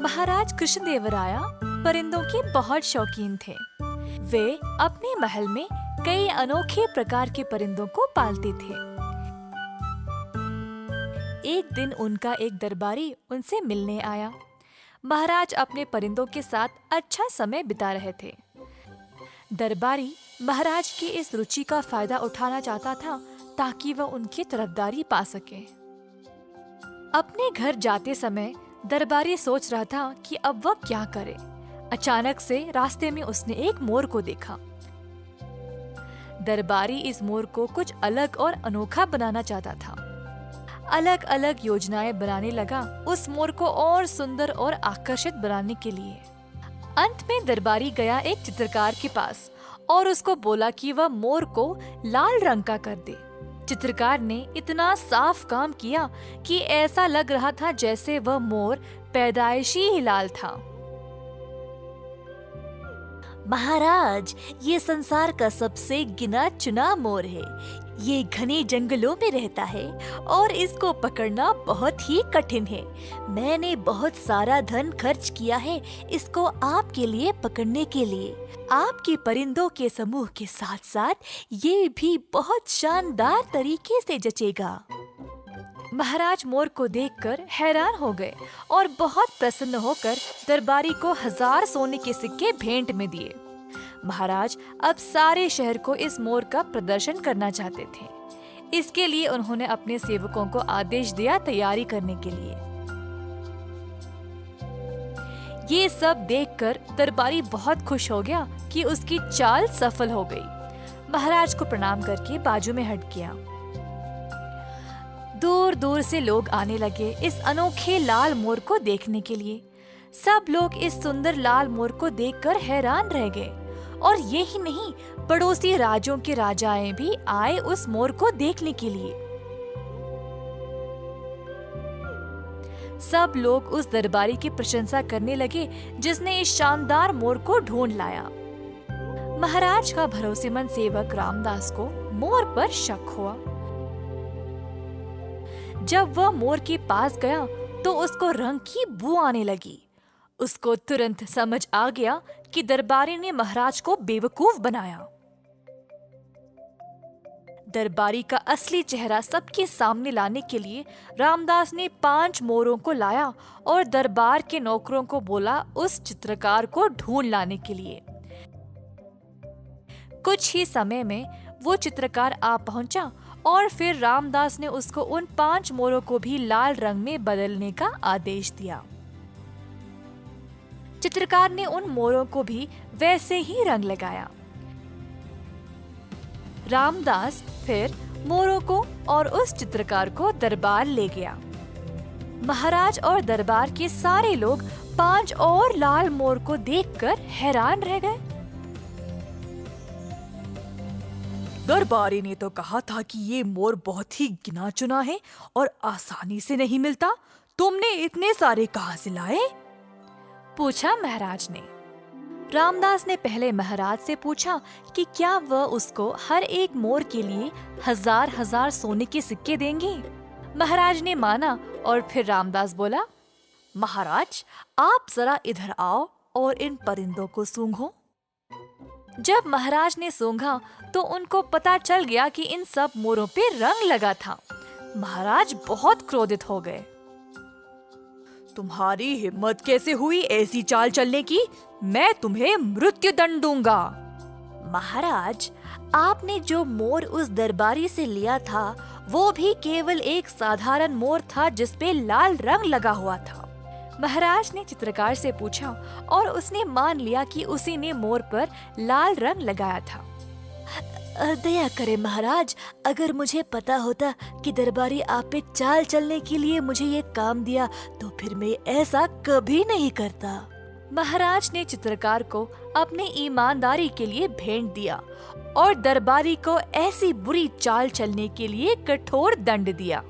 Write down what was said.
महाराज कृष्णदेवराय परिंदों के बहुत शौकीन थे। वे अपने महल में कई अनोखे प्रकार के परिंदों को पालते थे। एक दिन उनका एक दरबारी उनसे मिलने आया। महाराज अपने परिंदों के साथ अच्छा समय बिता रहे थे। दरबारी महाराज की इस रुचि का फायदा उठाना चाहता था ताकि वह उनकी तरफदारी पा सके। अपने घर जाते समय दरबारी सोच रहा था कि अब वह क्या करे। अचानक से रास्ते में उसने एक मोर को देखा। दरबारी इस मोर को कुछ अलग और अनोखा बनाना चाहता था। अलग अलग योजनाएं बनाने लगा उस मोर को और सुंदर और आकर्षित बनाने के लिए। अंत में दरबारी गया एक चित्रकार के पास और उसको बोला कि वह मोर को लाल रंग का कर दे। चित्रकार ने इतना साफ काम किया कि ऐसा लग रहा था जैसे वह मोर पैदाइशी ही लाल था। महाराज, ये संसार का सबसे गिना चुना मोर है। ये घने जंगलों में रहता है और इसको पकड़ना बहुत ही कठिन है। मैंने बहुत सारा धन खर्च किया है इसको आपके लिए पकड़ने के लिए। आपके परिंदों के समूह के साथ साथ ये भी बहुत शानदार तरीके से जचेगा। महाराज मोर को देखकर हैरान हो गए और बहुत प्रसन्न होकर दरबारी को 1000 सोने के सिक्के भेंट में दिए। महाराज अब सारे शहर को इस मोर का प्रदर्शन करना चाहते थे। इसके लिए उन्होंने अपने सेवकों को आदेश दिया तैयारी करने के लिए। ये सब देखकर दरबारी बहुत खुश हो गया कि उसकी चाल सफल हो गई। महाराज को प्रणाम करके बाजू में हट गया। दूर दूर से लोग आने लगे इस अनोखे लाल मोर को देखने के लिए। सब लोग इस सुंदर लाल मोर को देखकर हैरान रह गए और ये ही नहीं, पड़ोसी राज्यों के राजाएं भी आए उस मोर को देखने के लिए। सब लोग उस दरबारी की प्रशंसा करने लगे जिसने इस शानदार मोर को ढूंढ लाया। महाराज का भरोसेमंद सेवक रामदास को मोर पर शक हुआ। जब वह मोर के पास गया तो उसको रंग की बू आने लगी। उसको तुरंत समझ आ गया कि दरबारी ने महाराज को बेवकूफ बनाया। दरबारी का असली चेहरा सबके सामने लाने के लिए रामदास ने 5 मोरों को लाया और दरबार के नौकरों को बोला उस चित्रकार को ढूंढ लाने के लिए। कुछ ही समय में वो चित्रकार आ पहुंचा और फिर रामदास ने उसको उन 5 मोरों को भी लाल रंग में बदलने का आदेश दिया। चित्रकार ने उन मोरों को भी वैसे ही रंग लगाया। रामदास फिर मोरों को और उस चित्रकार को दरबार ले गया। महाराज और दरबार के सारे लोग 5 और लाल मोर को देखकर हैरान रह गए। दरबारी ने तो कहा था कि ये मोर बहुत ही गिना चुना है और आसानी से नहीं मिलता। तुमने इतने सारे कहाँ से लाए? पूछा महाराज ने। रामदास ने पहले महाराज से पूछा कि क्या वह उसको हर एक मोर के लिए 1000 सोने के सिक्के देंगे। महाराज ने माना और फिर रामदास बोला, महाराज, आप जरा इधर आओ और इन परिंदों को सूंघो। जब महाराज ने सूंघा तो उनको पता चल गया कि इन सब मोरों पे रंग लगा था। महाराज बहुत क्रोधित हो गए। तुम्हारी हिम्मत कैसे हुई ऐसी चाल चलने की? मैं तुम्हें मृत्यु दंड दूंगा। महाराज, आपने जो मोर उस दरबारी से लिया था वो भी केवल एक साधारण मोर था जिसपे लाल रंग लगा हुआ था। महाराज ने चित्रकार से पूछा और उसने मान लिया कि उसी ने मोर पर लाल रंग लगाया था। दया करे महाराज, अगर मुझे पता होता कि दरबारी आप पे चाल चलने के लिए मुझे ये काम दिया तो फिर मैं ऐसा कभी नहीं करता। महाराज ने चित्रकार को अपने ईमानदारी के लिए भेंट दिया और दरबारी को ऐसी बुरी चाल चलने के लिए कठोर दंड दिया।